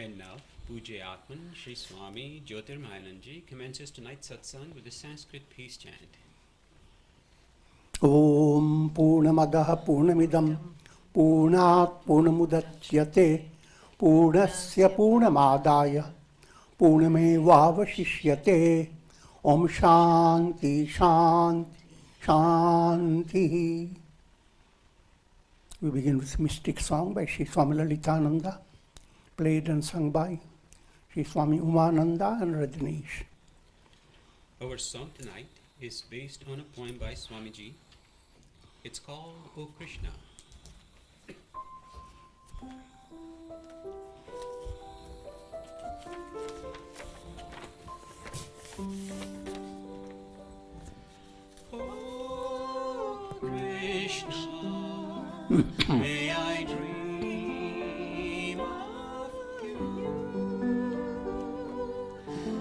And now, Pujya Atman Sri Swami Jyotirmayananda commences tonight's satsang with the Sanskrit peace chant. Om Purnamadaha Purnamidam Purnat Purnamudachyate Purnasya Purnamadaya Purnamevavashishyate Om Shanti Shanti Shanti. We begin with Mystic Song by Sri Swami Lalitananda, played and sung by Sri Swami Umananda and Rajneesh. Our song tonight is based on a poem by Swamiji. It's called O Krishna. O Krishna, may I dream of you,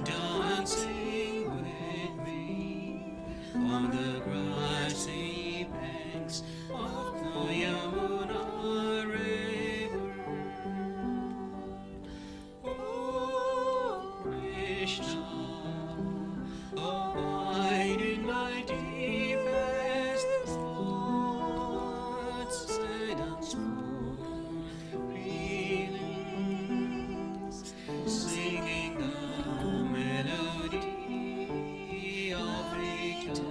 dancing with me on the grassy banks of the Yamuna river. Oh Krishna, abide in my deepest thoughts and unspoken feelings, singing the melody of eternity.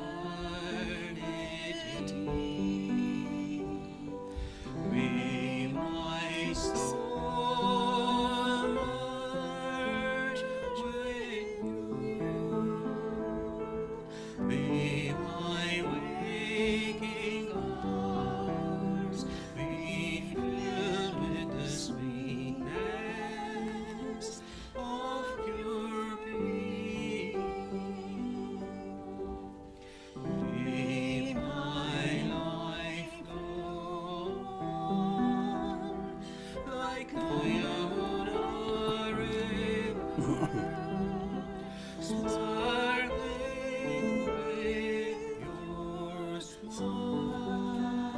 May my soul merge with you. May my waking hours be filled with the sweetness of pure peace. May my life go on like the Yamuna river, sparkling with your smile,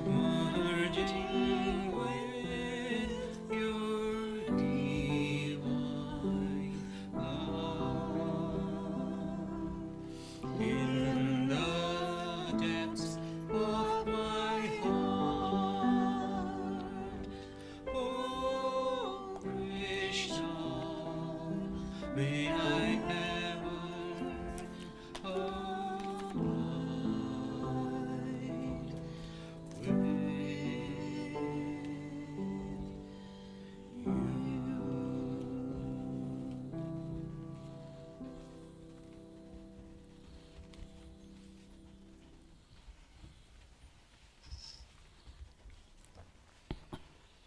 merging with your divine love. In the depths of my heart, oh Krishna, may I ever abide with you.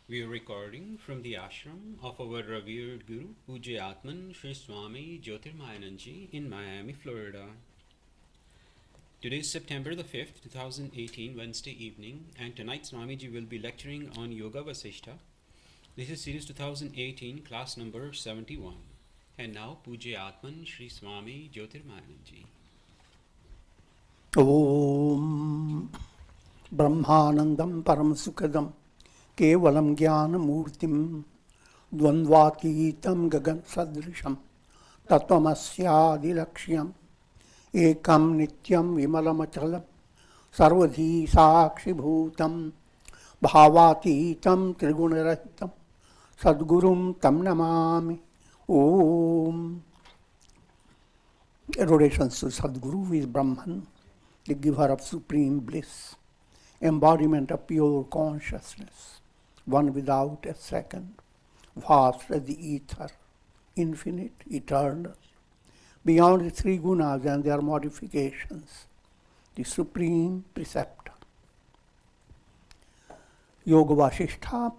We are recording from the ashram of our revered Guru, Pujya Atman Sri Swami Jyotirmayananda in Miami, Florida. Today is September the 5th, 2018, Wednesday evening, and tonight Swamiji will be lecturing on Yoga Vasistha. This is series 2018, class number 71. And now, Pujya Atman Sri Swami Jyotirmayananda. Om Brahmanandam Paramasukadam Kevalam Jnanamurtim Dvandvatītam Gagan Sadrisham Tatvamasyādilakṣyam Ekam Nityam Vimalamachalam Sarvadhi Sakshi Bhutam Bhavatītam Trigunarahitam Sadgurum Tam Namami. Om. Adorations to Sadguru, who is Brahman, the giver of supreme bliss, embodiment of pure consciousness, one without a second, vast as the ether, infinite, eternal, beyond the three gunas and their modifications, the supreme preceptor. Yoga Vasistha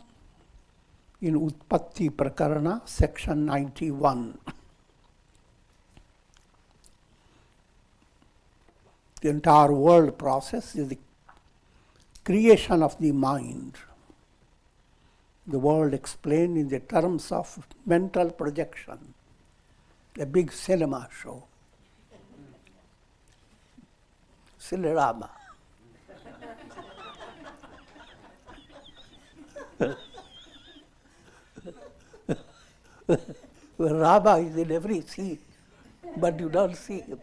in Utpatti Prakarana, section 91. The entire world process is the creation of the mind. The world explained in the terms of mental projection, a big cinema show. Cinerama. Where Rama is in every scene, but you don't see him.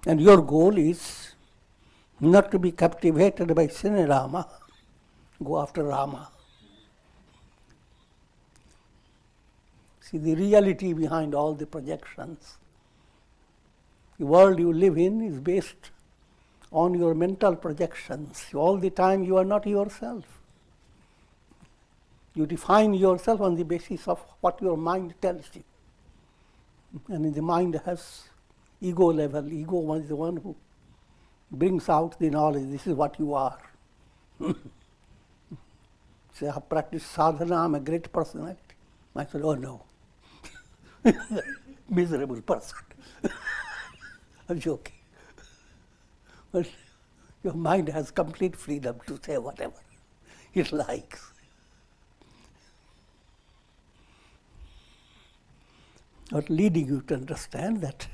And your goal is not to be captivated by Cinerama. Go after Rama. See the reality behind all the projections. The world you live in is based on your mental projections. All the time you are not yourself. You define yourself on the basis of what your mind tells you. And the mind has ego level. Ego is the one who brings out the knowledge. This is what you are. Say, I have practiced sadhana, I'm a great personality. I said, oh no. Miserable person. I'm joking. But your mind has complete freedom to say whatever it likes. But leading you to understand that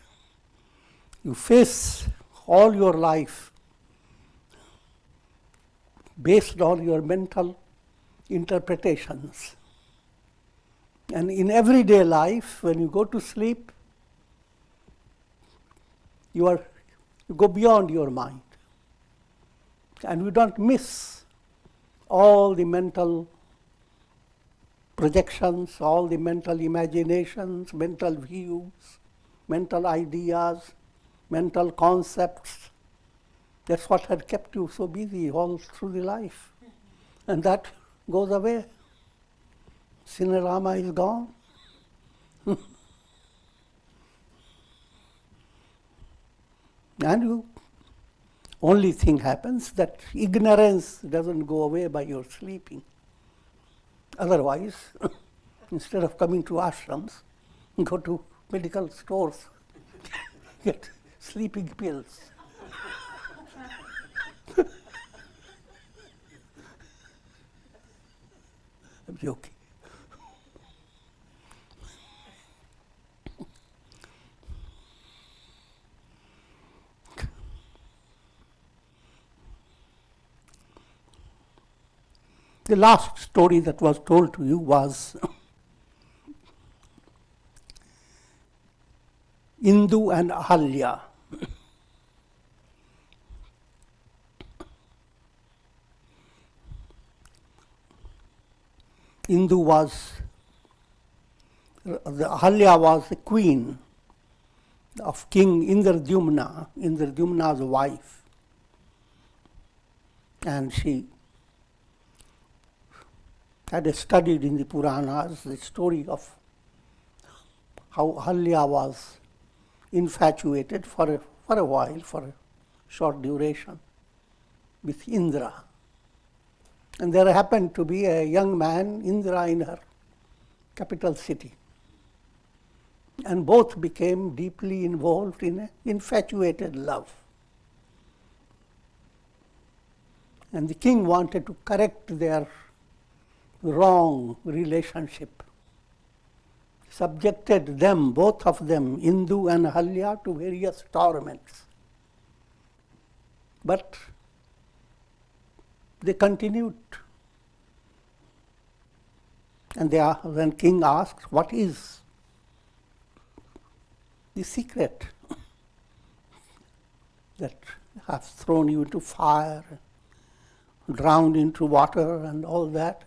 you face all your life based on your mental interpretations. And in everyday life, when you go to sleep, you go beyond your mind. And you don't miss all the mental projections, all the mental imaginations, mental views, mental ideas, mental concepts. That's what had kept you so busy all through the life. And that goes away. Cinerama is gone. And you, only thing happens that ignorance doesn't go away by your sleeping. Otherwise, instead of coming to ashrams, go to medical stores, get sleeping pills. I'm joking. The last story that was told to you was Indu and Ahalya. Indu was, the Ahalya was the queen of King Indradyumna, Indradyumna's wife. And she had studied in the Puranas the story of how Ahalya was infatuated for a while, for a short duration, with Indra. And there happened to be a young man, Indra, in her capital city. And both became deeply involved in an infatuated love. And the king wanted to correct their wrong relationship, subjected them, both of them, Indu and Ahalya, to various torments. But they continued. And when king asked, what is the secret that has thrown you into fire, drowned into water and all that?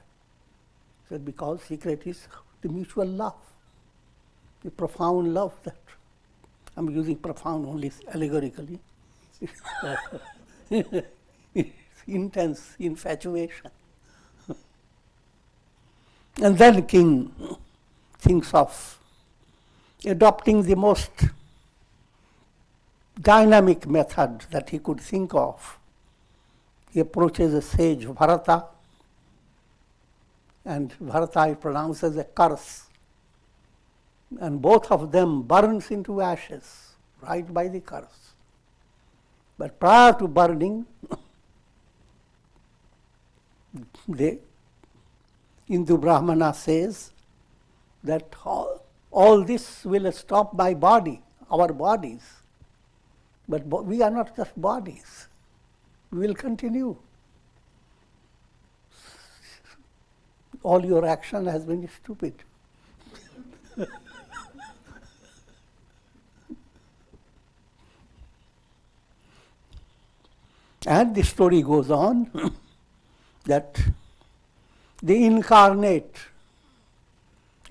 He said, because secret is the mutual love, the profound love that, I'm using profound only allegorically, it's intense infatuation. And then the king thinks of adopting the most dynamic method that he could think of. He approaches a sage, Bharata, and Bharata pronounces a curse. And both of them burns into ashes, right by the curse. But prior to burning, Hindu Brahmana says that all this will stop my body, our bodies. But we are not just bodies. We will continue. All your action has been stupid. And the story goes on that they incarnate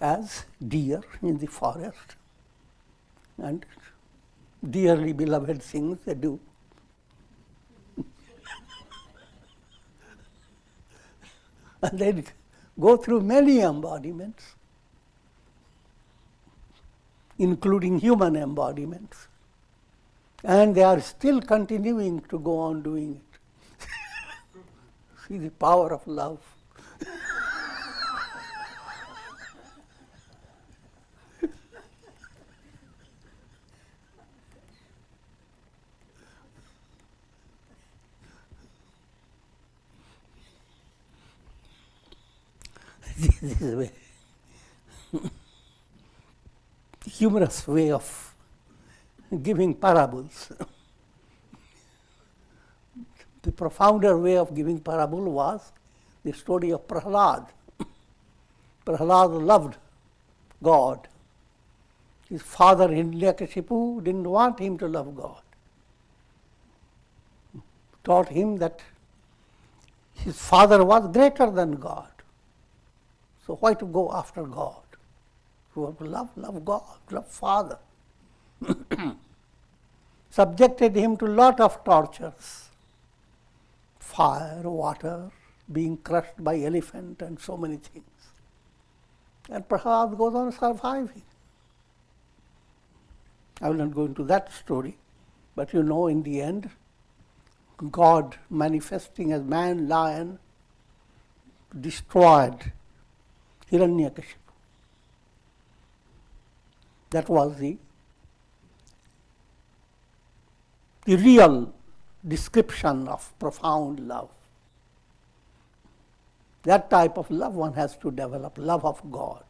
as deer in the forest, and dearly beloved things they do. And they go through many embodiments, including human embodiments. And they are still continuing to go on doing it. See the power of love. This is a very humorous way of giving parables. The profounder way of giving parable was the story of Prahlad. Prahlad loved God. His father Hiranyakashipu didn't want him to love God. Taught him that his father was greater than God. So why to go after God? You want to love God, love Father. Subjected him to a lot of tortures. Fire, water, being crushed by elephant and so many things. And Prahlad goes on surviving. I will not go into that story, but you know in the end, God manifesting as man, lion, destroyed Hiranyakashipu. That was the real description of profound love. That type of love one has to develop, love of God.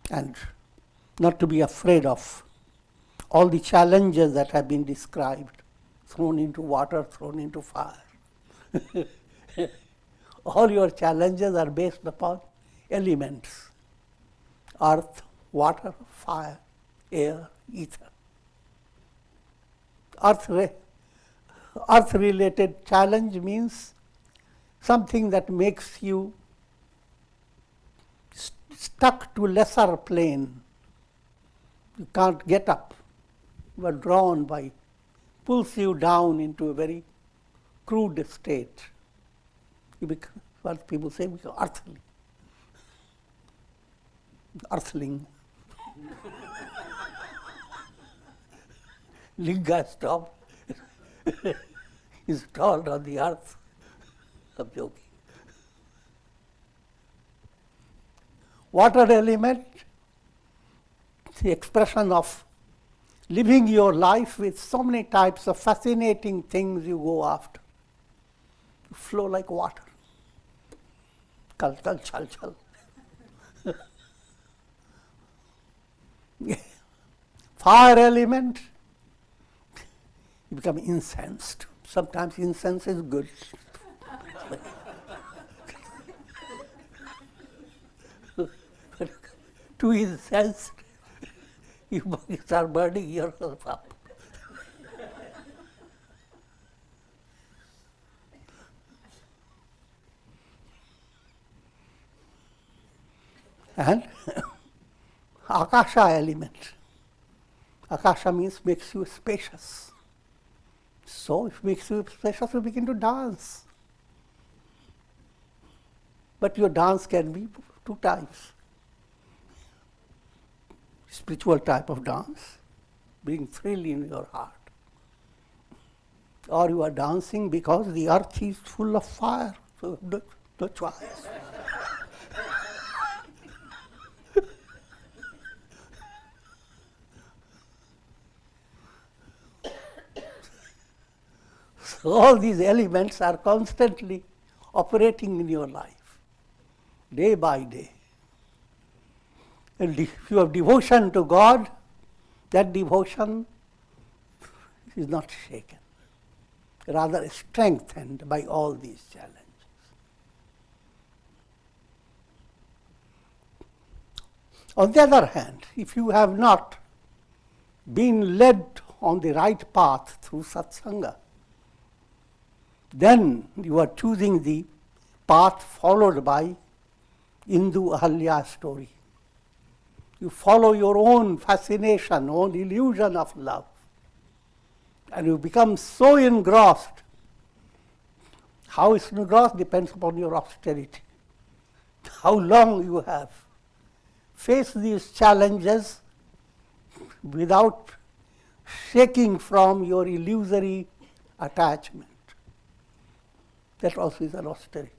And not to be afraid of all the challenges that have been described, thrown into water, thrown into fire. All your challenges are based upon elements: earth, water, fire, air, ether. Earth-related challenge means something that makes you stuck to lesser plane. You can't get up. You are drawn by, pulls you down into a very crude state. You become, what people say, become earthly. Earthling. Linga stopped. Is installed on the earth. I'm joking. Water element, the expression of living your life with so many types of fascinating things you go after. You flow like water. Kal, kal, chal, chal. Fire element, you become incensed. Sometimes incense is good. Too incensed, you start burning yourself up. And Akasha element. Akasha means makes you spacious. So if it makes you spacious, you begin to dance. But your dance can be two types. Spiritual type of dance, being thrill in your heart. Or you are dancing because the earth is full of fire, so no choice. So all these elements are constantly operating in your life. day by day. And if you have devotion to God, that devotion is not shaken, rather strengthened by all these challenges. On the other hand, if you have not been led on the right path through satsanga, then you are choosing the path followed by Indu Ahalya story. You follow your own fascination, own illusion of love, and you become so engrossed. How is engrossed depends upon your austerity. How long you have faced these challenges without shaking from your illusory attachment. That also is an austerity.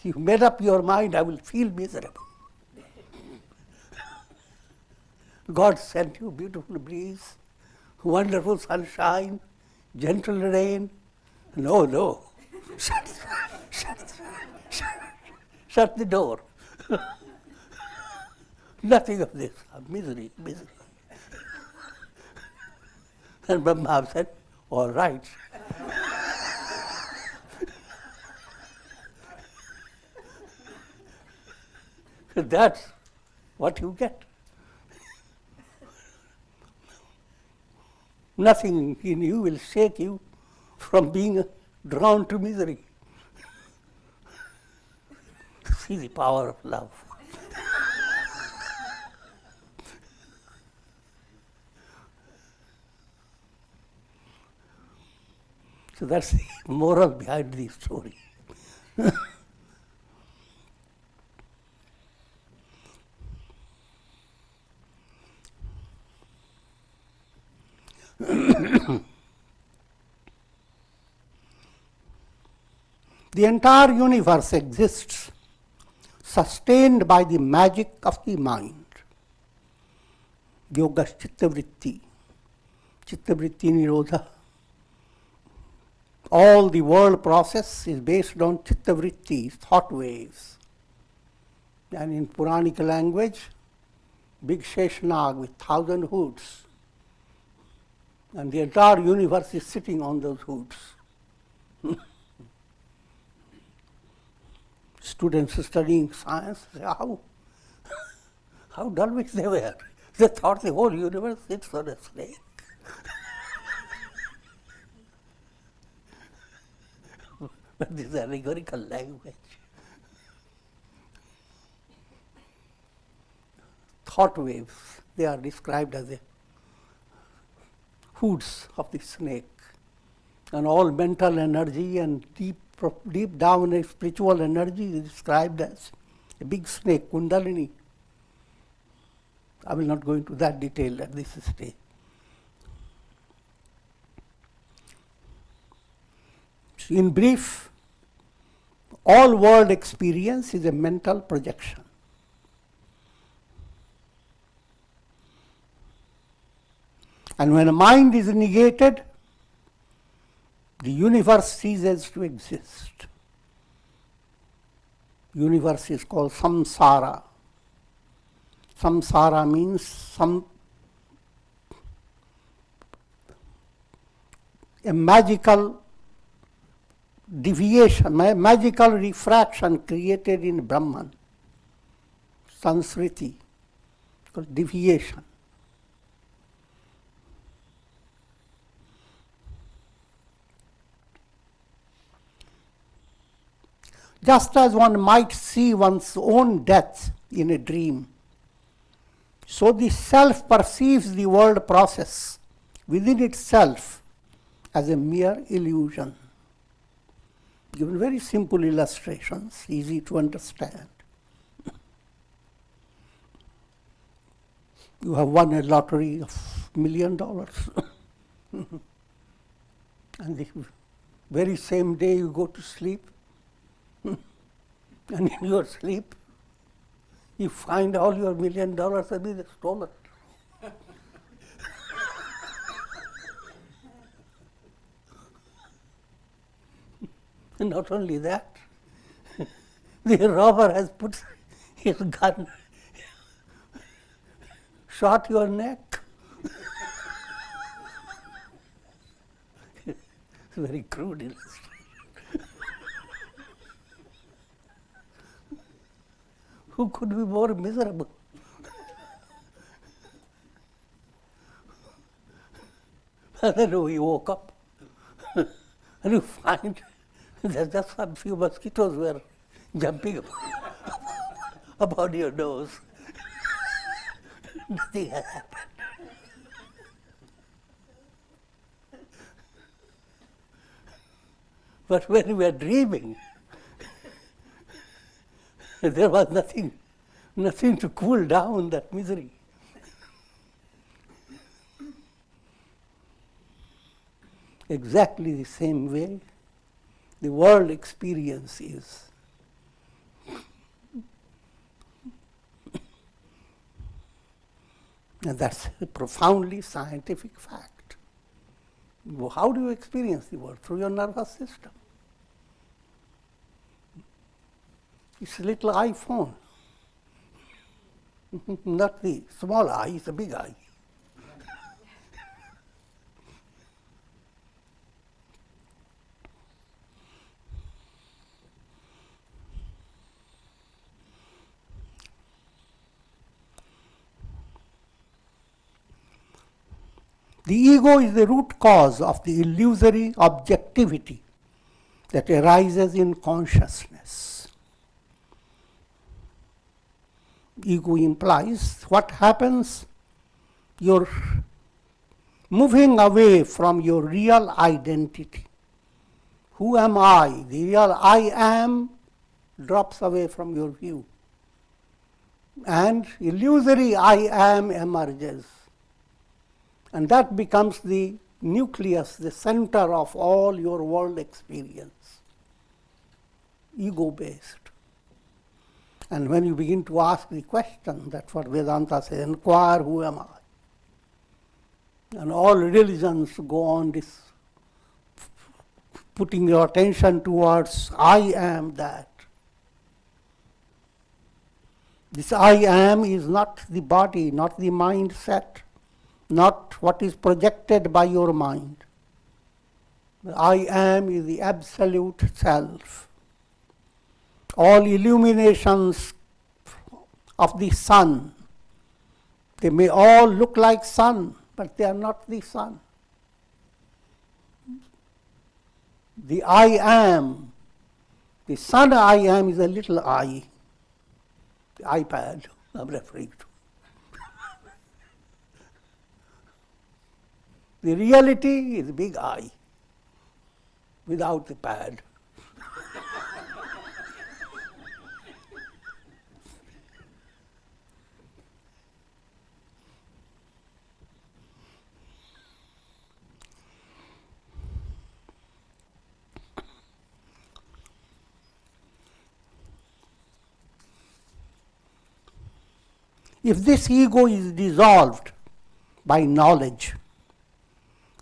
You made up your mind, I will feel miserable. God sent you beautiful breeze, wonderful sunshine, gentle rain. No. Shut the door. Nothing of this. Misery. And Brahma said, all right. That's what you get. Nothing in you will shake you from being drawn to misery. See the power of love. So that's the moral behind the story. The entire universe exists sustained by the magic of the mind. Yoga Chittavritti. Chittavritti Nirodha. All the world process is based on Chittavritti, thought waves. And in Puranic language, big Sheshnag with 1,000 hoods. And the entire universe is sitting on those hoods. Students studying science say, how dull-witted they were. They thought the whole universe sits on a snake. But this is allegorical language. Thought waves, they are described as the hoods of the snake. And all mental energy and deep down spiritual energy is described as a big snake, Kundalini. I will not go into that detail at this stage. In brief, all world experience is a mental projection. And when a mind is negated, the universe ceases to exist. Universe is called samsara. Samsara means a magical deviation, magical refraction created in Brahman. Sanskriti, called deviation. Just as one might see one's own death in a dream, so the self perceives the world process within itself as a mere illusion. Given very simple illustrations, easy to understand. You have won a lottery of $1 million. And the very same day you go to sleep, and in your sleep, you find all your $1 million have been stolen. Not only that, the robber has put his gun, shot your neck. It's very crude illustration. Who could be more miserable? And then we woke up and you find that just some few mosquitoes were jumping about your nose. Nothing has happened. But when we were dreaming, there was nothing to cool down that misery. Exactly the same way the world experience is. And that's a profoundly scientific fact. How do you experience the world? Through your nervous system. It's a little iPhone. Not the small eye, it's a big eye. The ego is the root cause of the illusory objectivity that arises in consciousness. Ego implies what happens, you're moving away from your real identity. Who am I? The real I am drops away from your view. And illusory I am emerges. And that becomes the nucleus, the center of all your world experience, ego-based. And when you begin to ask the question, that's what Vedanta says, enquire, who am I? And all religions go on this, putting your attention towards, I am that. This I am is not the body, not the mindset, not what is projected by your mind. The I am is the absolute self. All illuminations of the sun, they may all look like sun, but they are not the sun. The I am, the sun I am is a little I, the iPad I'm referring to. The reality is big I, without the pad. If this ego is dissolved by knowledge,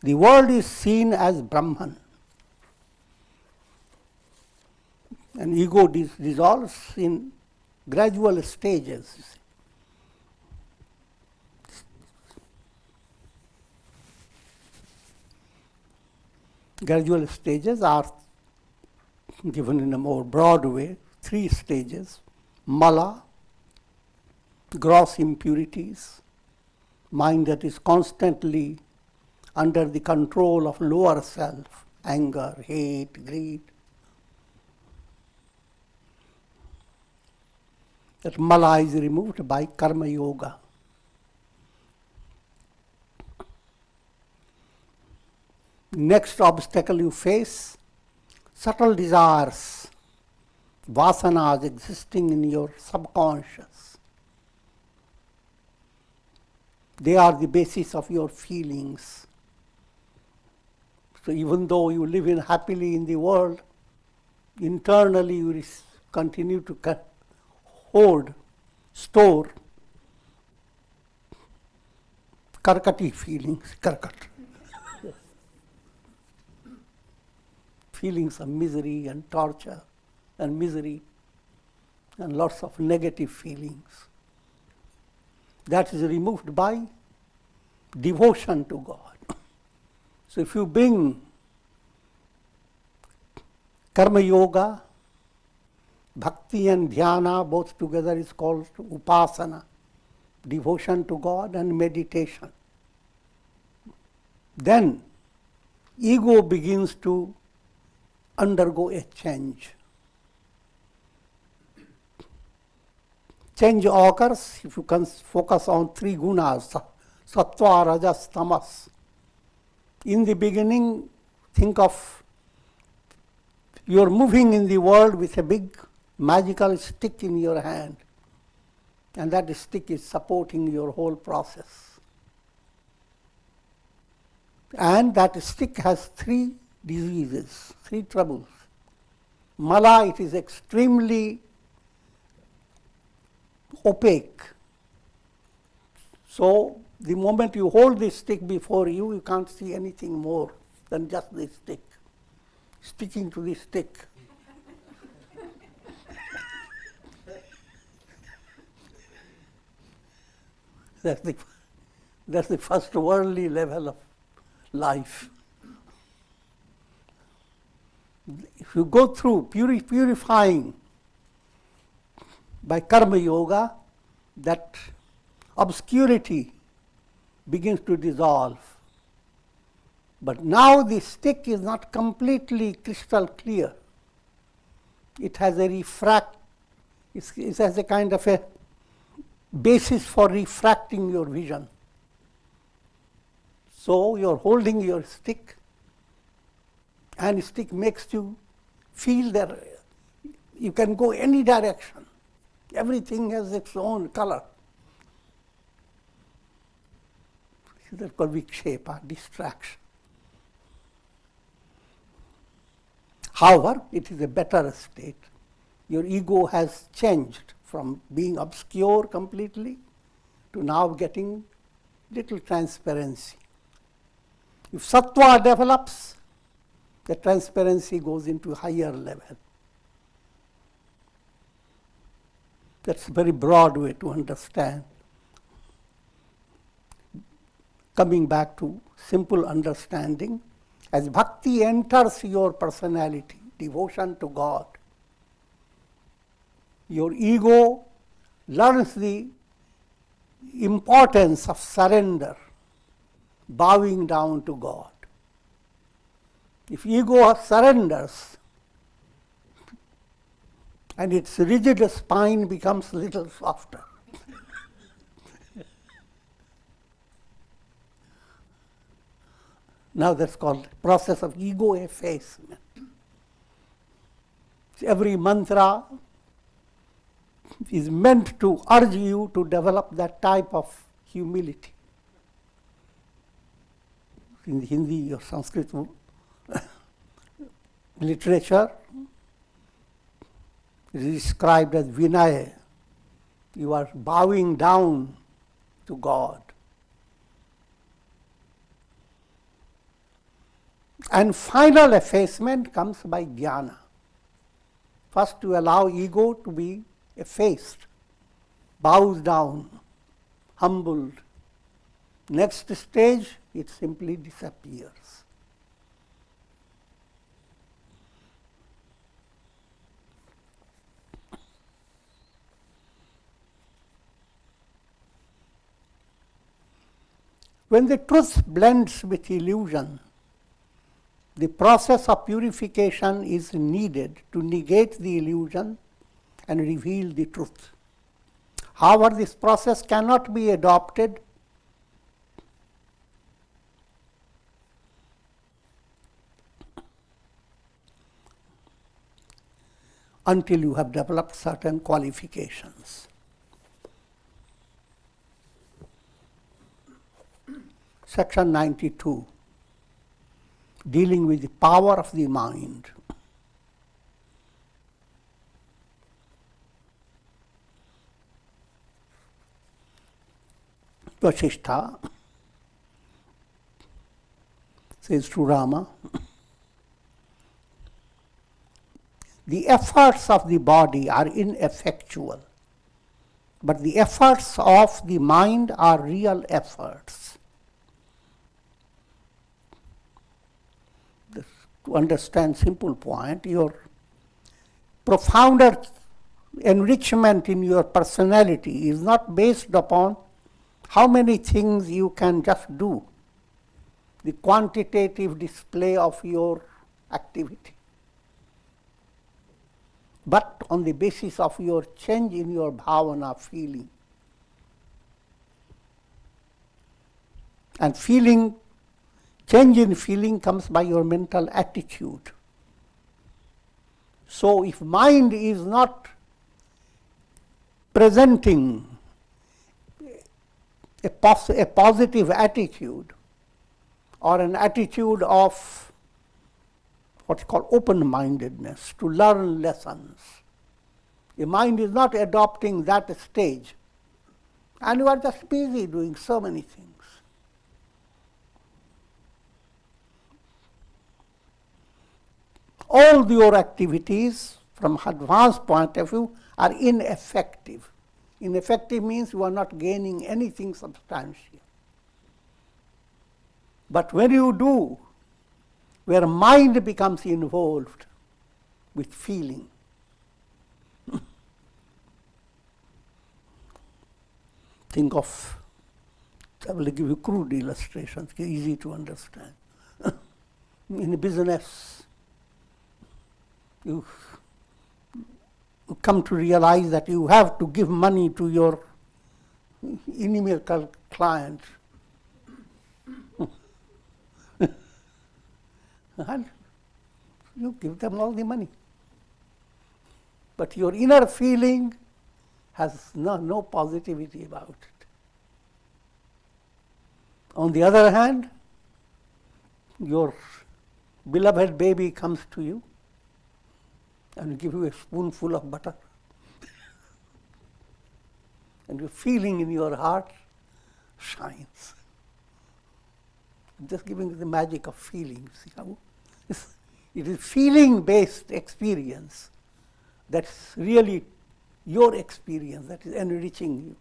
the world is seen as Brahman. And ego dissolves in gradual stages. Gradual stages are given in a more broad way, 3 stages. Mala, gross impurities, mind that is constantly under the control of lower self, anger, hate, greed. That mala is removed by karma yoga. Next obstacle you face, subtle desires, vasanas existing in your subconscious. They are the basis of your feelings. So even though you live happily in the world, internally you continue to hold, store karkati feelings, karkat. feelings of misery and torture and misery and lots of negative feelings. That is removed by devotion to God. So if you bring karma yoga, bhakti and dhyana both together is called upasana, devotion to God and meditation. Then ego begins to undergo a change. Change occurs if you can focus on three gunas, sattva, rajas, tamas. In the beginning, think of you're moving in the world with a big magical stick in your hand, and that stick is supporting your whole process. And that stick has three diseases, three troubles. Mala, it is extremely opaque. So the moment you hold this stick before you, you can't see anything more than just this stick, sticking to the stick. That's the first worldly level of life. If you go through purifying by karma yoga, that obscurity begins to dissolve. But now the stick is not completely crystal clear. It has a it has a kind of a basis for refracting your vision. So you're holding your stick, and the stick makes you feel that you can go any direction. Everything has its own color. That's called vikshepa, distraction. However, it is a better state. Your ego has changed from being obscure completely to now getting little transparency. If sattva develops, the transparency goes into higher level. That's a very broad way to understand. Coming back to simple understanding, as bhakti enters your personality, devotion to God, your ego learns the importance of surrender, bowing down to God. If ego surrenders, and its rigid spine becomes a little softer. Now that's called process of ego effacement. Every mantra is meant to urge you to develop that type of humility. In the Hindi or Sanskrit literature, it is described as vinaya. You are bowing down to God. And final effacement comes by dhyana. First, to allow ego to be effaced, bows down, humbled. Next stage, it simply disappears. When the truth blends with illusion, the process of purification is needed to negate the illusion and reveal the truth. However, this process cannot be adopted until you have developed certain qualifications. Section 92, dealing with the power of the mind. Vasistha says to Rama, the efforts of the body are ineffectual, but the efforts of the mind are real efforts. To understand simple point, your profounder enrichment in your personality is not based upon how many things you can just do, the quantitative display of your activity, but on the basis of your change in your bhavana, feeling. And feeling, change in feeling comes by your mental attitude. So if mind is not presenting a positive attitude, or an attitude of what is called open-mindedness, to learn lessons, the mind is not adopting that stage, and you are just busy doing so many things. All your activities, from advanced point of view, are ineffective. Ineffective means you are not gaining anything substantial. But when you do, where mind becomes involved with feeling, think of, I will give you crude illustrations, easy to understand. In business, you come to realize that you have to give money to your inimical client. And you give them all the money. But your inner feeling has no positivity about it. On the other hand, your beloved baby comes to you and give you a spoonful of butter. And your feeling in your heart shines. Just giving the magic of feeling. See how it is feeling-based experience that's really your experience, that is enriching you.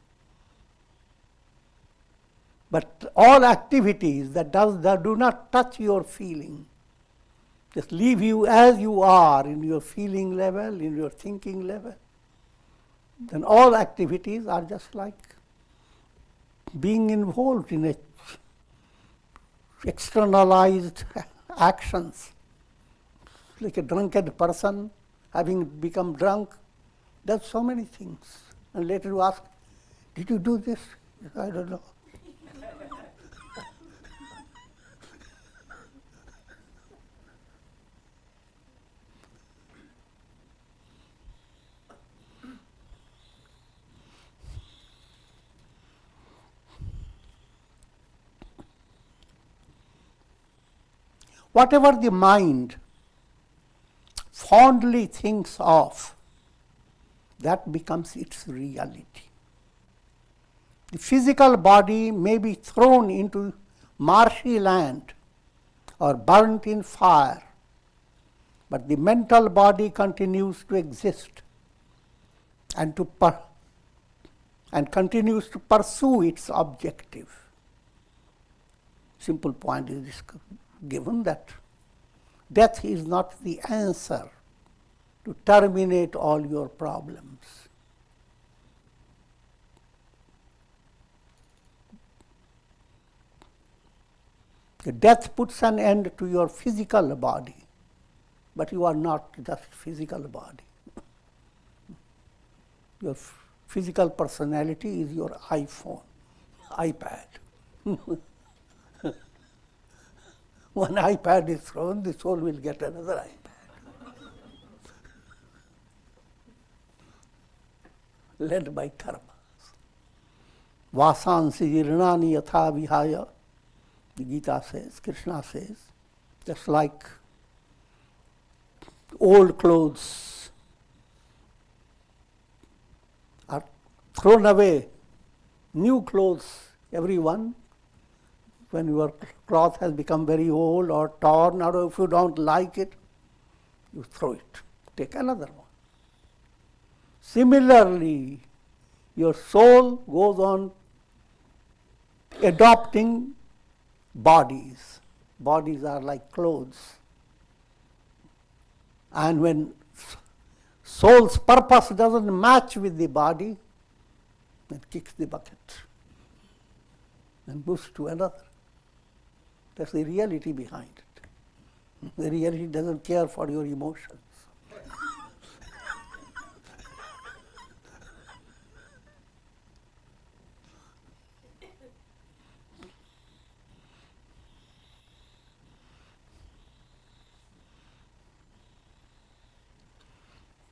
But all activities that do not touch your feeling, just leave you as you are in your feeling level, in your thinking level, then all activities are just like being involved in externalized actions. Like a drunken person having become drunk, does so many things. And later you ask, did you do this? I don't know. Whatever the mind fondly thinks of, that becomes its reality. The physical body may be thrown into marshy land or burnt in fire, but the mental body continues to exist and continues to pursue its objective. Simple point is given that death is not the answer to terminate all your problems. The death puts an end to your physical body, but you are not just physical body. Your physical personality is your iPhone, iPad. One iPad is thrown, the soul will get another iPad. Led by karmas. Vasansi jirnani yatha vihaya, the Gita says, Krishna says, just like old clothes are thrown away, new clothes, everyone, when your cloth has become very old or torn, or if you don't like it, you throw it, take another one. Similarly, your soul goes on adopting bodies. Bodies are like clothes. And when soul's purpose doesn't match with the body, it kicks the bucket and moves to another. That's the reality behind it. The reality doesn't care for your emotions.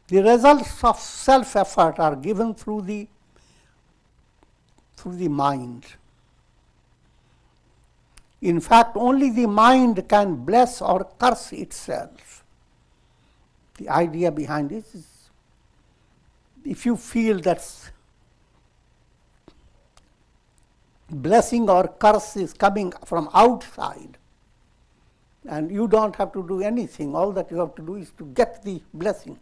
The results of self-effort are given through the mind. In fact, only the mind can bless or curse itself. The idea behind this is, if you feel that blessing or curse is coming from outside, and you don't have to do anything, all that you have to do is to get the blessing.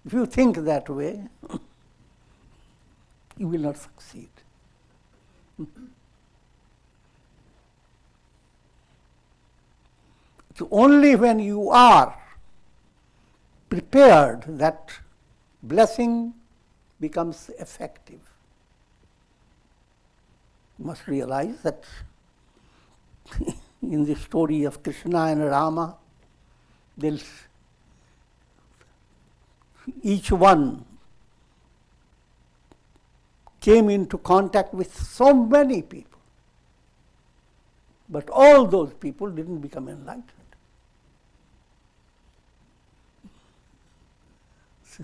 If you think that way, you will not succeed. So only when you are prepared that blessing becomes effective. You must realize that in the story of Krishna and Rama, each one came into contact with so many people. But all those people didn't become enlightened.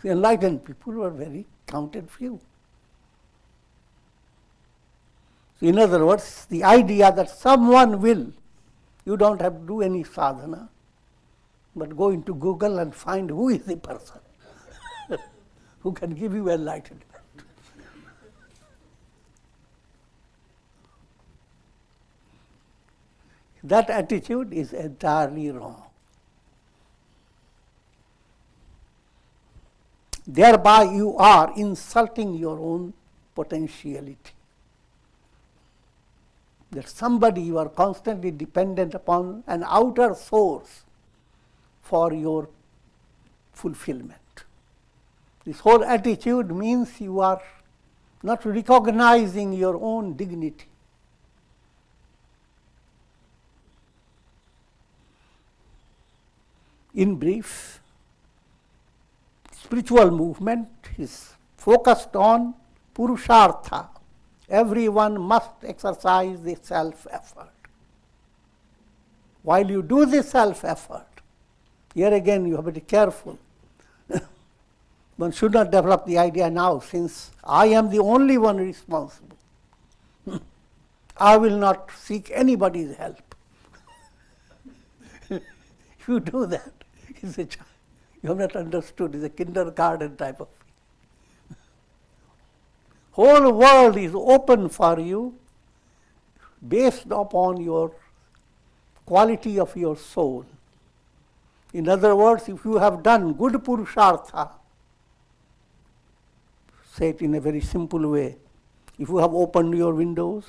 Enlightened people were very counted few. So in other words, the idea that someone will, you don't have to do any sadhana, but go into Google and find who is the person who can give you enlightenment. That attitude is entirely wrong. Thereby you are insulting your own potentiality. That somebody you are constantly dependent upon, an outer source for your fulfillment. This whole attitude means you are not recognizing your own dignity. In brief, spiritual movement is focused on purushartha. Everyone must exercise the self-effort. While you do the self-effort, here again you have to be careful. One should not develop the idea now, since I am the only one responsible. I will not seek anybody's help. If you do that, it's a child. You have not understood. It's a kindergarten type of thing. Whole world is open for you based upon your quality of your soul. In other words, if you have done good purushartha, say it in a very simple way, if you have opened your windows,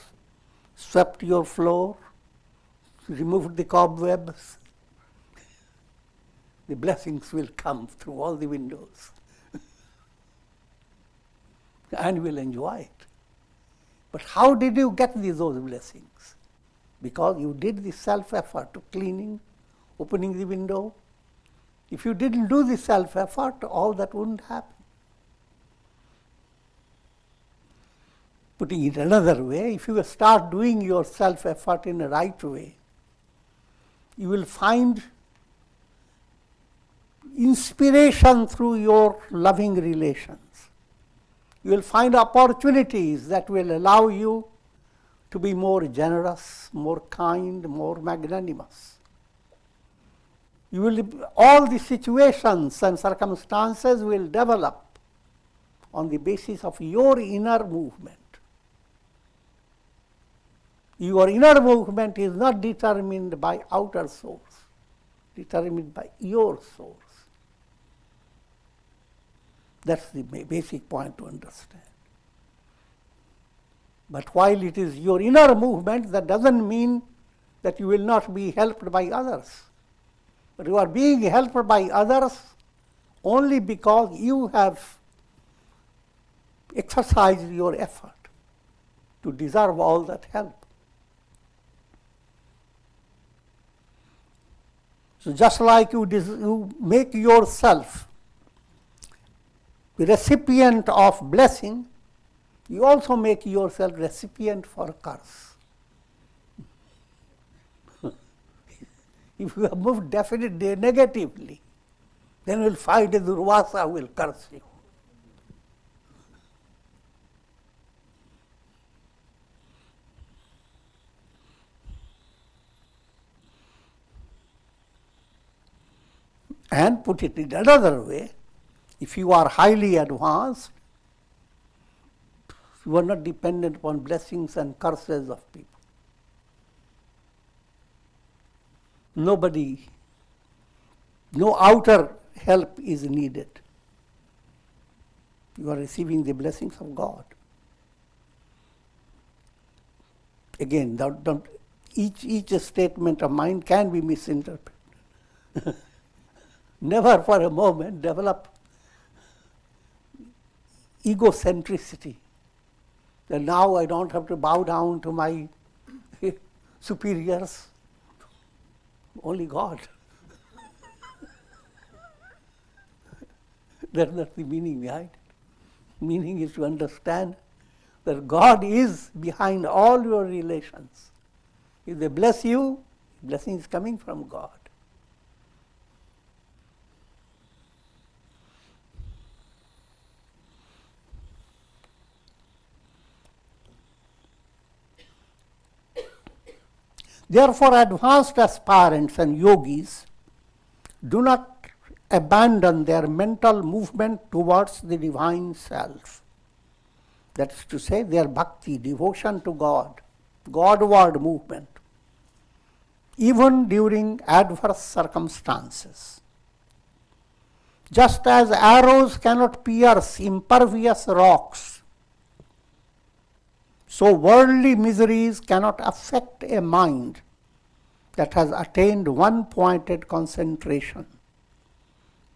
swept your floor, removed the cobwebs, the blessings will come through all the windows. And you will enjoy it. But how did you get those blessings? Because you did the self-effort of cleaning, opening the window. If you didn't do the self-effort, all that wouldn't happen. Putting it another way, if you start doing your self-effort in the right way, you will find inspiration through your loving relations. You will find opportunities that will allow you to be more generous, more kind, more magnanimous. All the situations and circumstances will develop on the basis of your inner movement. Your inner movement is not determined by outer source, determined by your source. That's the basic point to understand. But while it is your inner movement, that doesn't mean that you will not be helped by others. But you are being helped by others only because you have exercised your effort to deserve all that help. So just like you make yourself the recipient of blessing, you also make yourself recipient for curse. If you have moved definitely negatively, then you will find the Durvasa will curse you. And put it in another way, if you are highly advanced, you are not dependent upon blessings and curses of people. Nobody, no outer help is needed. You are receiving the blessings of God. Again, each statement of mine can be misinterpreted. Never for a moment develop egocentricity. That now I don't have to bow down to my superiors. Only God. That's not the meaning behind it. Meaning is to understand that God is behind all your relations. If they bless you, blessing is coming from God. Therefore, advanced aspirants and yogis do not abandon their mental movement towards the divine self. That is to say, their bhakti, devotion to God, Godward movement, even during adverse circumstances. Just as arrows cannot pierce impervious rocks, so worldly miseries cannot affect a mind that has attained one-pointed concentration.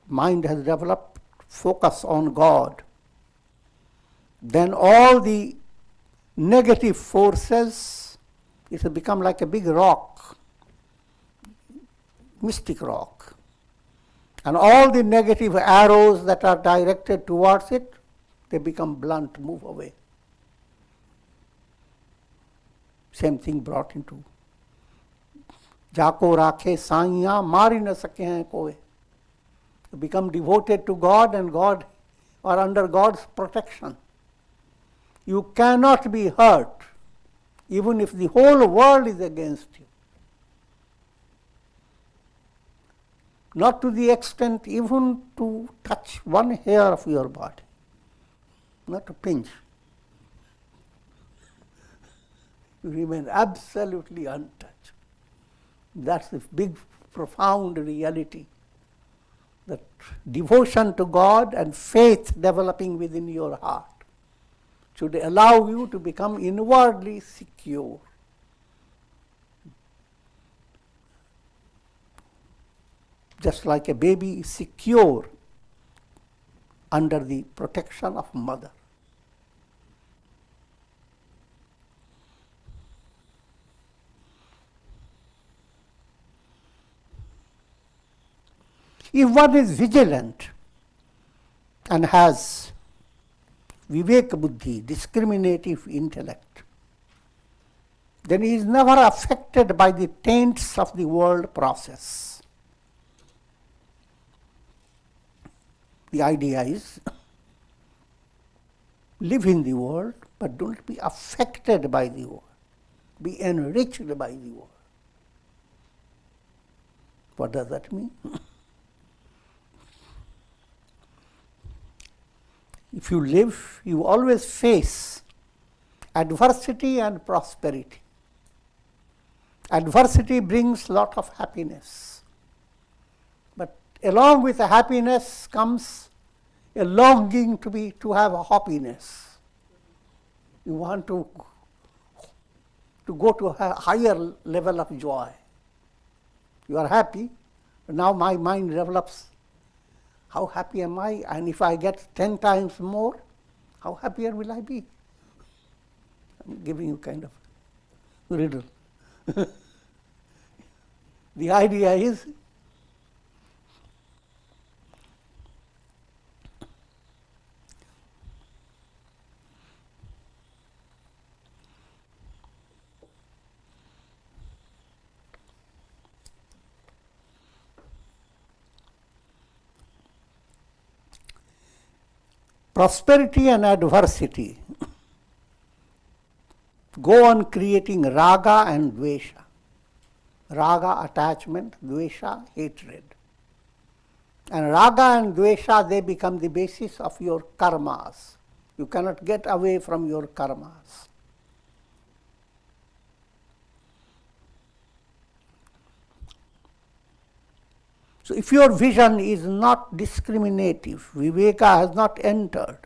Mind has developed focus on God. Then all the negative forces, it has become like a big rock, mystic rock. And all the negative arrows that are directed towards it, they become blunt, move away. Same thing brought into Jako rakhe saiya mari na sake hain koe. You become devoted to God and God or under God's protection. You cannot be hurt even if the whole world is against you. Not to the extent even to touch one hair of your body, not to pinch. You remain absolutely untouched. That's the big, profound reality. That devotion to God and faith developing within your heart should allow you to become inwardly secure. Just like a baby is secure under the protection of mother. If one is vigilant and has vivek buddhi, discriminative intellect, then he is never affected by the taints of the world process. The idea is live in the world, but don't be affected by the world. Be enriched by the world. What does that mean? If you live, you always face adversity and prosperity. Adversity brings a lot of happiness. But along with the happiness comes a longing to have a happiness. You want to go to a higher level of joy. You are happy, but now my mind develops, how happy am I? And if I get 10 times more, how happier will I be? I'm giving you kind of riddle. The idea is prosperity and adversity go on creating raga and dvesha. Raga, attachment; dvesha, hatred. And raga and dvesha, they become the basis of your karmas. You cannot get away from your karmas. So if your vision is not discriminative, viveka has not entered,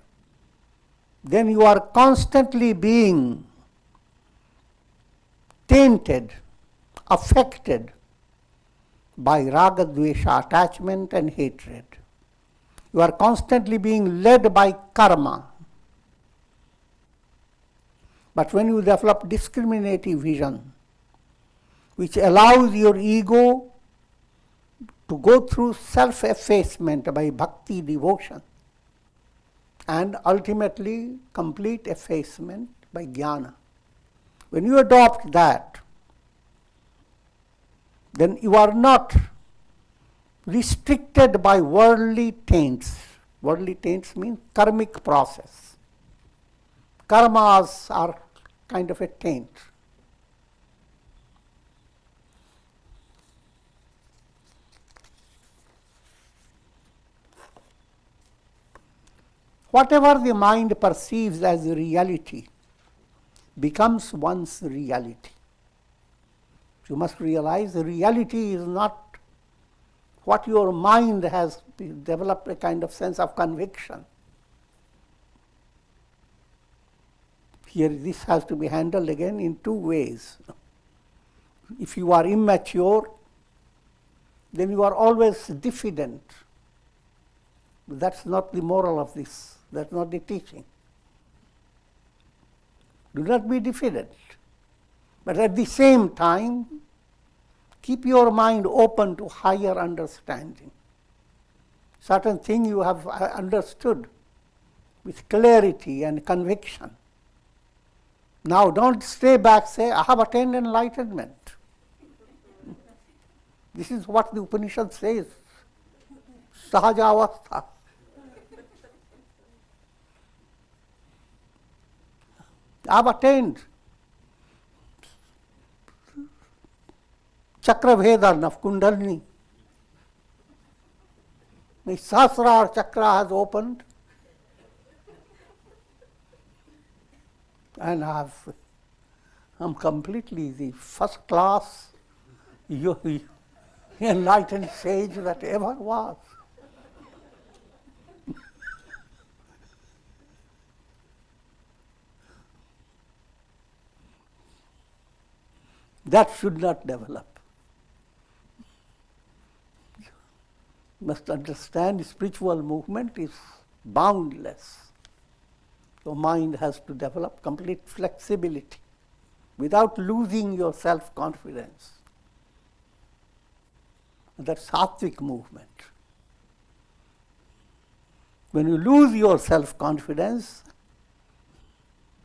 then you are constantly being tainted, affected by raga, dvesha, attachment and hatred. You are constantly being led by karma. But when you develop discriminative vision, which allows your ego to go through self-effacement by bhakti, devotion, and ultimately complete effacement by jnana. When you adopt that, then you are not restricted by worldly taints. Worldly taints mean karmic process. Karmas are kind of a taint. Whatever the mind perceives as reality becomes one's reality. You must realize the reality is not what your mind has developed a kind of sense of conviction. Here this has to be handled again in two ways. If you are immature, then you are always diffident. That's not the moral of this. That's not the teaching. Do not be diffident. But at the same time, keep your mind open to higher understanding. Certain thing you have understood with clarity and conviction. Now don't stay back, say, I have attained enlightenment. This is what the Upanishad says. Sahajavastha. I have attained Chakra-Vedan of Kundalini. My Sahasrara chakra has opened and I'm completely the first class enlightened sage that ever was. That should not develop. You must understand spiritual movement is boundless. Your mind has to develop complete flexibility without losing your self-confidence. That's sattvic movement. When you lose your self-confidence,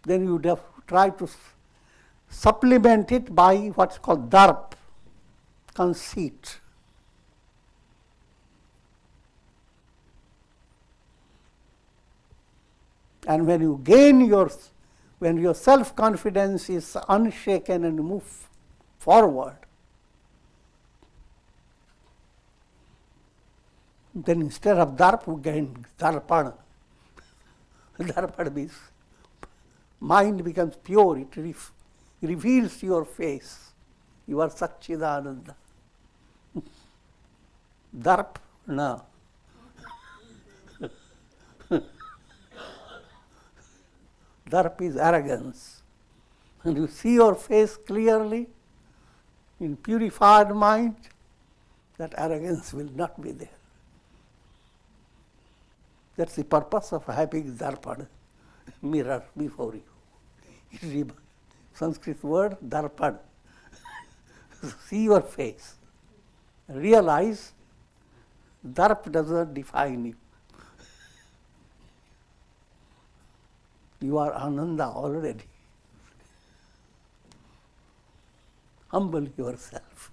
then you try to supplement it by what's called darp, conceit. And when you when your self-confidence is unshaken and move forward, then instead of darp, you gain darpana. Darpana means mind becomes pure, it reveals your face. You are Satchidananda. Darp, no. Darp is arrogance. And you see your face clearly in purified mind, that arrogance will not be there. That's the purpose of having darpan, mirror before you. It is the Sanskrit word darpan. See your face. Realize darp does not define you. You are Ananda already. Humble yourself.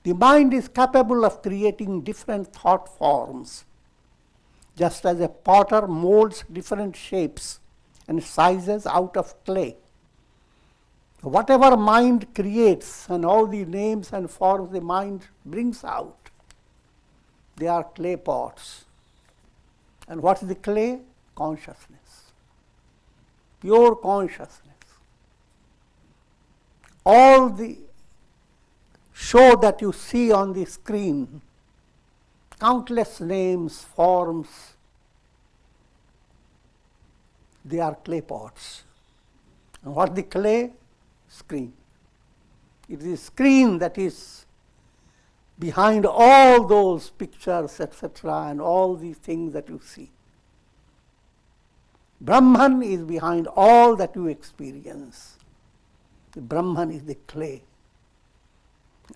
The mind is capable of creating different thought forms, just as a potter molds different shapes and sizes out of clay. Whatever mind creates and all the names and forms the mind brings out, they are clay pots. And what is the clay? Consciousness. Pure consciousness. All the show that you see on the screen, countless names, forms, they are clay pots. And what the clay? Screen. It is screen that is behind all those pictures, etc., and all these things that you see. Brahman is behind all that you experience. The Brahman is the clay.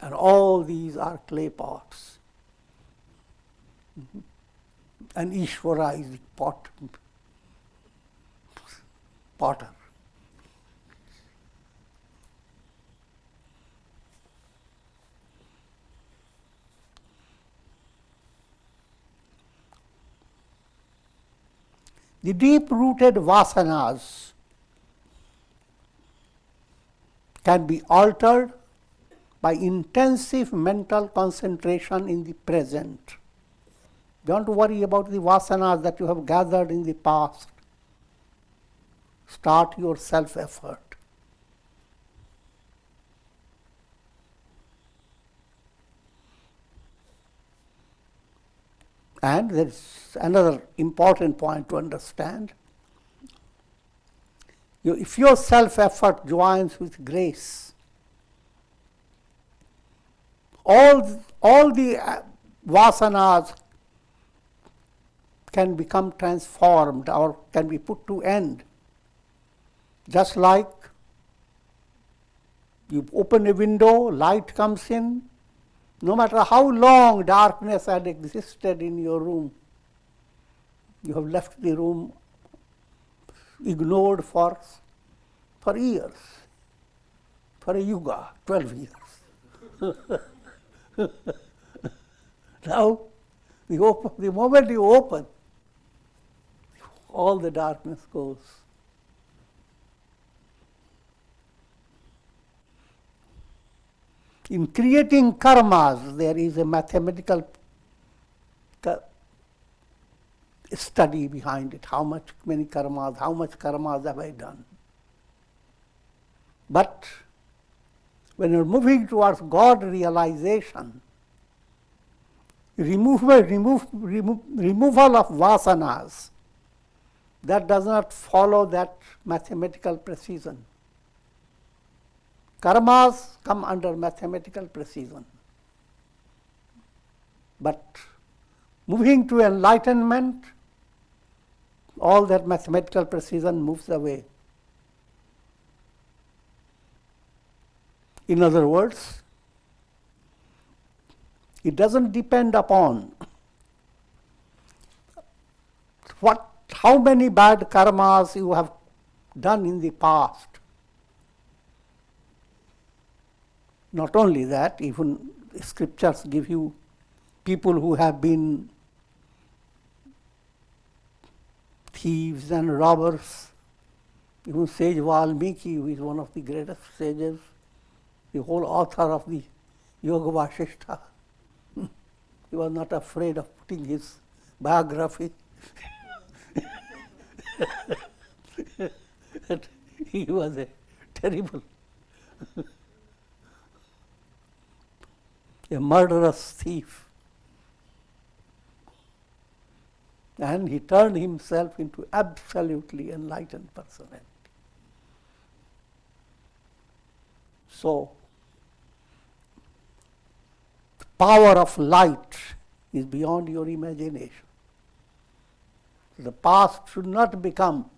And all these are clay pots. And Ishvara is the potter. The deep-rooted vasanas can be altered by intensive mental concentration in the present. Don't worry about the vasanas that you have gathered in the past. Start your self-effort. And there is another important point to understand. If your self-effort joins with grace, all the vasanas can become transformed or can be put to end. Just like you open a window, light comes in. No matter how long darkness had existed in your room, you have left the room ignored for years, for a yuga, 12 years. Now, the moment you open, all the darkness goes. In creating karmas, there is a mathematical study behind it. How much karmas have I done? But when you're moving towards God realization, removal of vasanas, that does not follow that mathematical precision. Karmas come under mathematical precision. But moving to enlightenment, all that mathematical precision moves away. In other words, it doesn't depend upon how many bad karmas you have done in the past. Not only that, even scriptures give you people who have been thieves and robbers. Even sage Valmiki, who is one of the greatest sages, the whole author of the Yoga Vasistha, he was not afraid of putting his biography. That he was a terrible a murderous thief. And he turned himself into absolutely enlightened personality. So, the power of light is beyond your imagination. The past should not become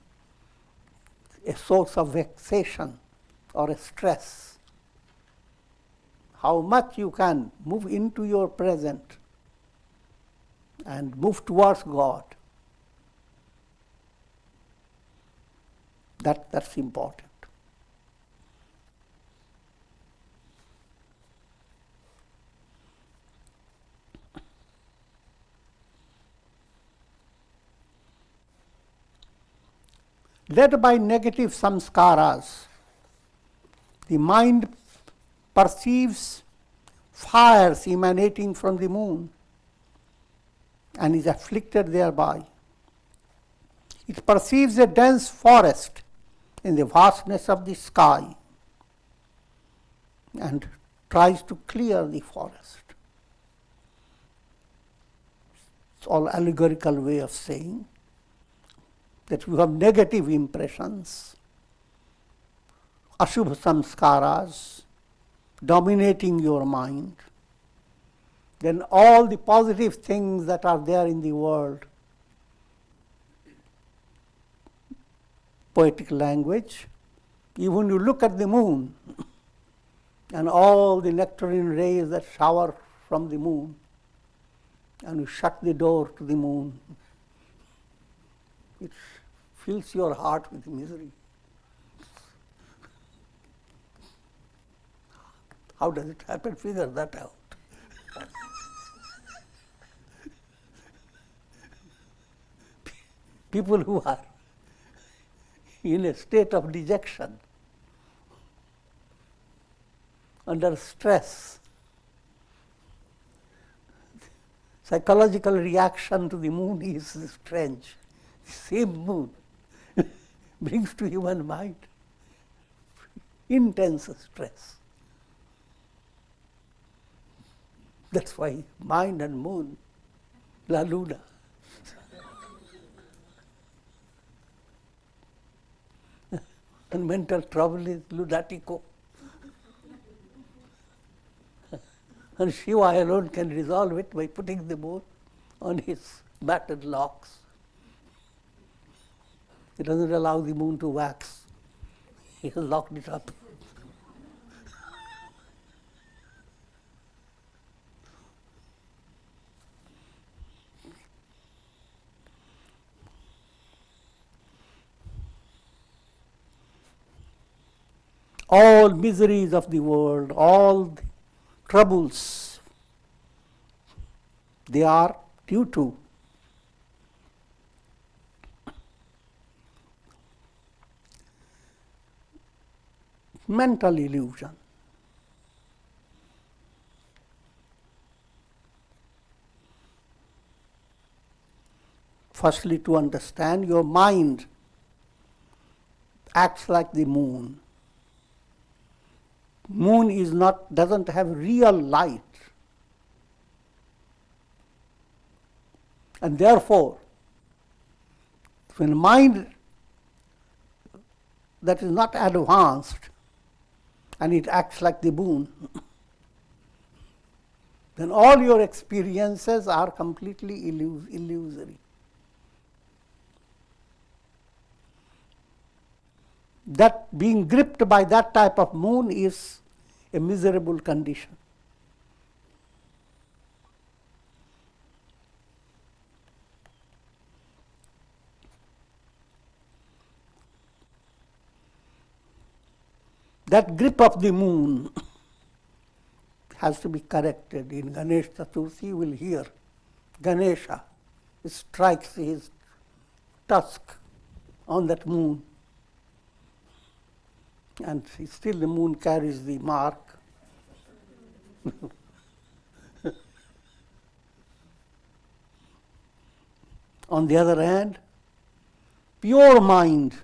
a source of vexation or a stress. How much you can move into your present and move towards God, that's important. Led by negative samskaras, the mind perceives fires emanating from the moon and is afflicted thereby. It perceives a dense forest in the vastness of the sky and tries to clear the forest. It's all allegorical way of saying that you have negative impressions, ashubha samskaras dominating your mind, then all the positive things that are there in the world, poetic language, even you look at the moon and all the nectarine rays that shower from the moon, and you shut the door to the moon, it fills your heart with misery. How does it happen? Figure that out. People who are in a state of dejection, under stress, psychological reaction to the moon is strange. The same moon brings to human mind intense stress. That's why mind and moon, la luna. And mental trouble is lunatico. And Shiva alone can resolve it by putting the moon on his battered locks. He doesn't allow the moon to wax. He has locked it up. All miseries of the world, all the troubles, they are due to mental illusion. Firstly, to understand, your mind acts like the moon. Moon doesn't have real light. And therefore, when mind that is not advanced and it acts like the moon, then all your experiences are completely illusory. That being gripped by that type of moon is a miserable condition. That grip of the moon has to be corrected. In Ganesh Chaturthi, you will hear Ganesha strikes his tusk on that moon, and still the moon carries the mark. On the other hand, pure mind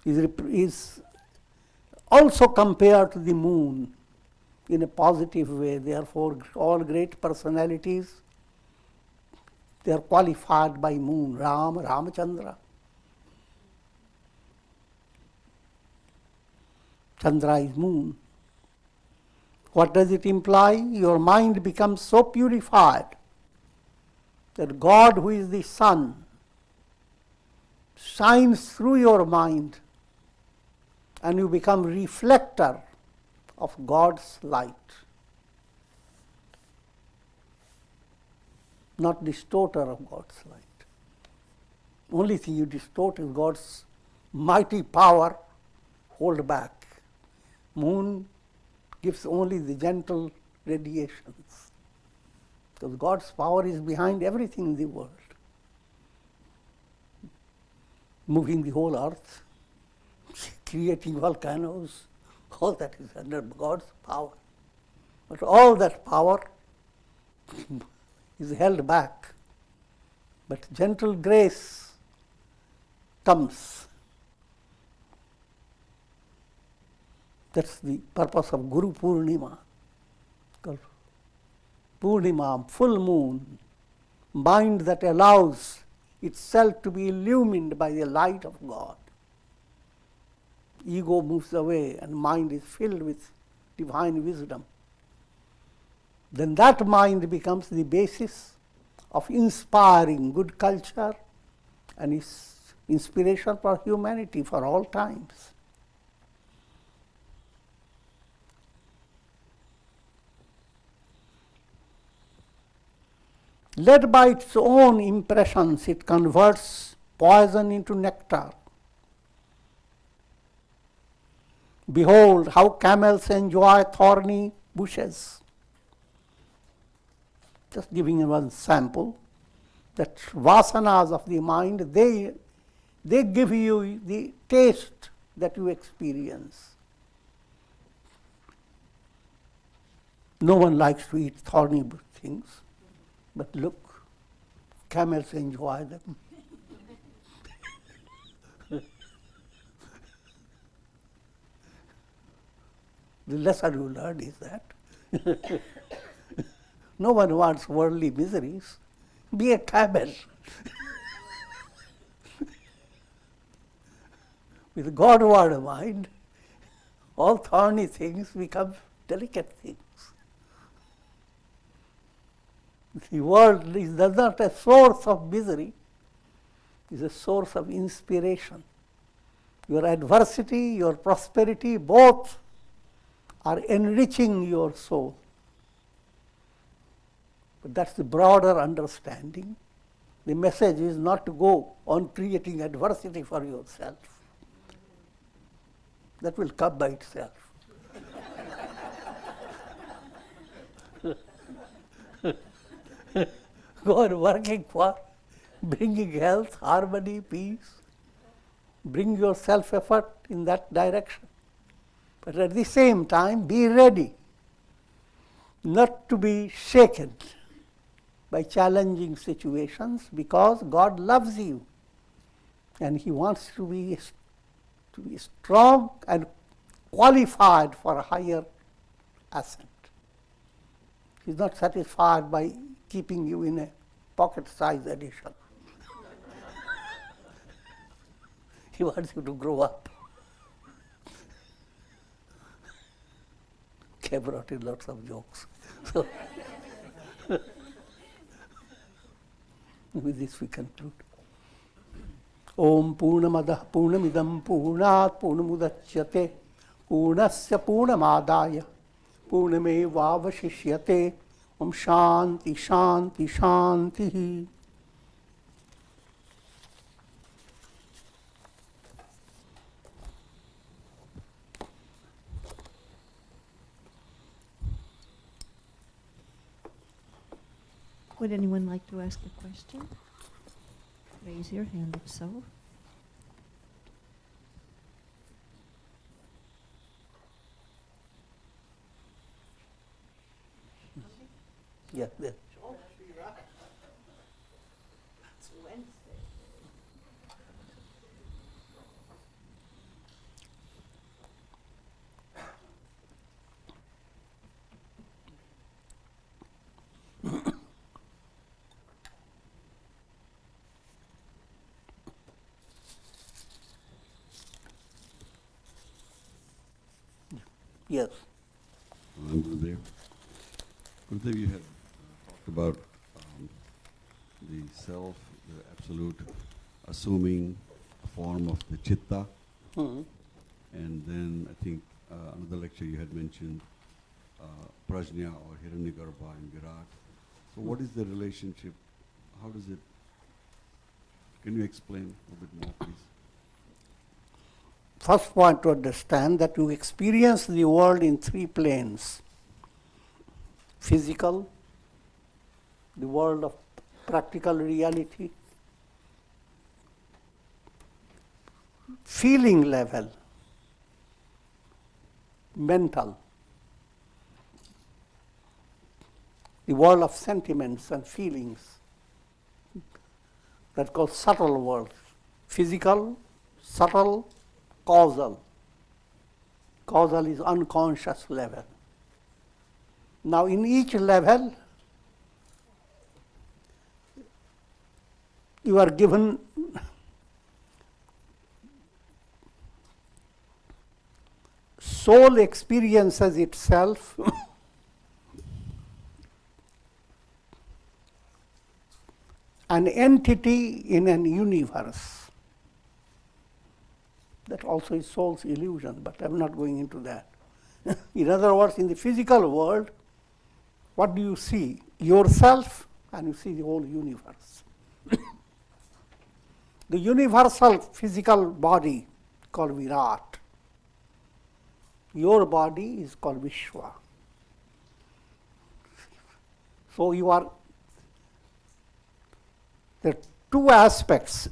is also compared to the moon in a positive way. Therefore, all great personalities, they are qualified by moon. Ram, Ramachandra. Chandra is moon. What does it imply? Your mind becomes so purified that God, who is the sun, shines through your mind and you become reflector of God's light, not distorter of God's light. Only thing you distort is God's mighty power, hold back. Moon gives only the gentle radiations, because God's power is behind everything in the world, moving the whole earth, creating volcanoes, all that is under God's power. But all that power is held back. But gentle grace comes. That's the purpose of Guru Purnima. Purnima, full moon, mind that allows itself to be illumined by the light of God. Ego moves away and mind is filled with divine wisdom. Then that mind becomes the basis of inspiring good culture and is inspiration for humanity for all times. Led by its own impressions, it converts poison into nectar. Behold how camels enjoy thorny bushes. Just giving one sample, that vasanas of the mind, they give you the taste that you experience. No one likes to eat thorny things, but look, camels enjoy them. The lesson you learn is that no one wants worldly miseries. Be a camel. With Godward mind, all thorny things become delicate things. The world is not a source of misery, it is a source of inspiration. Your adversity, your prosperity, both are enriching your soul. But that's the broader understanding. The message is not to go on creating adversity for yourself. That will come by itself. Go on working for bringing health, harmony, peace. Bring your self-effort in that direction. But at the same time, be ready not to be shaken by challenging situations, because God loves you and He wants to be strong and qualified for a higher ascent. He's not satisfied by keeping you in a pocket-sized edition. He wants you to grow up. Okay, I brought in lots of jokes. So, with this we conclude. Om Purnamadah Purnamidam Purnat Purnamudachyate Purnasya Purnamadaya Purnamevavashishyate. Om Shanti Shanti Shanti. Would anyone like to ask a question? Raise your hand if so. Yeah, there. It's Wednesday. Yes. Gurudev. Gurudev, you had talked about the self, the absolute, assuming a form of the chitta. Hmm. And then I think another lecture you had mentioned prajna or hiranyagarbha and virat. So what is the relationship? How does it? Can you explain a bit more, please? First point to understand that you experience the world in three planes. Physical, the world of practical reality, feeling level, mental, the world of sentiments and feelings, that's called subtle world. Physical, subtle, causal. Causal is unconscious level. Now in each level, you are given soul experiences itself an entity in an universe. That also is soul's illusion, but I'm not going into that. In other words, in the physical world, what do you see? Yourself, and you see the whole universe. The universal physical body called Virat. Your body is called Vishwa. So you are, there are two aspects,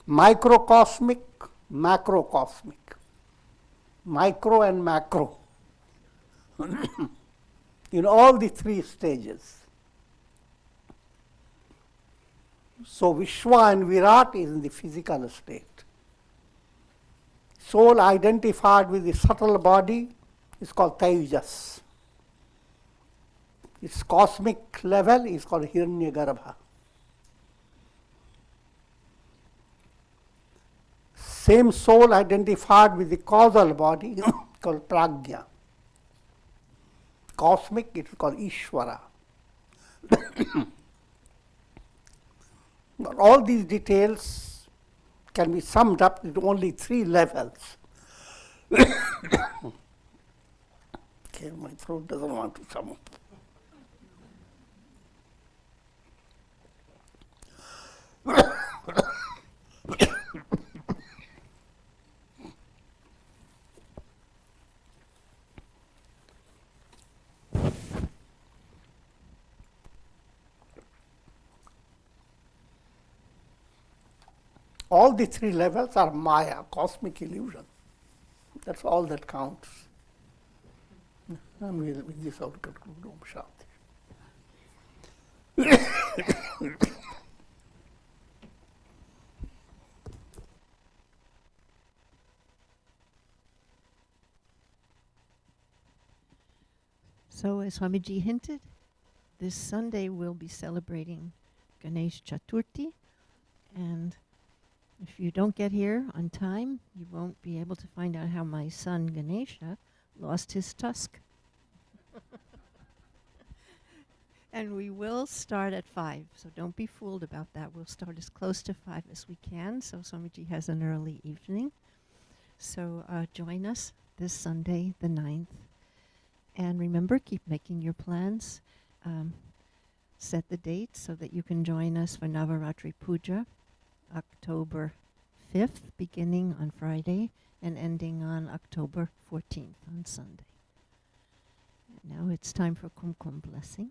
microcosmic, macrocosmic, micro and macro, in all the three stages. So Vishwa and Virat is in the physical state. Soul identified with the subtle body is called Tejas. Its cosmic level is called Hiranyagarbha. Same soul identified with the causal body called Prajna. Cosmic, it is called Ishvara. But all these details can be summed up into only three levels. Okay, my throat doesn't want to sum up. All the three levels are Maya, cosmic illusion. That's all that counts. And we'll, with this, I'll conclude. Om Shanti. So, as Swamiji hinted, this Sunday we'll be celebrating Ganesh Chaturthi, and if you don't get here on time, you won't be able to find out how my son Ganesha lost his tusk. And we will start at 5, so don't be fooled about that. We'll start as close to 5 as we can, so Swamiji has an early evening. So join us this Sunday, the 9th. And remember, keep making your plans. Set the date so that you can join us for Navaratri Puja, October 5th, beginning on Friday and ending on October 14th on Sunday. And now it's time for Kumkum blessing.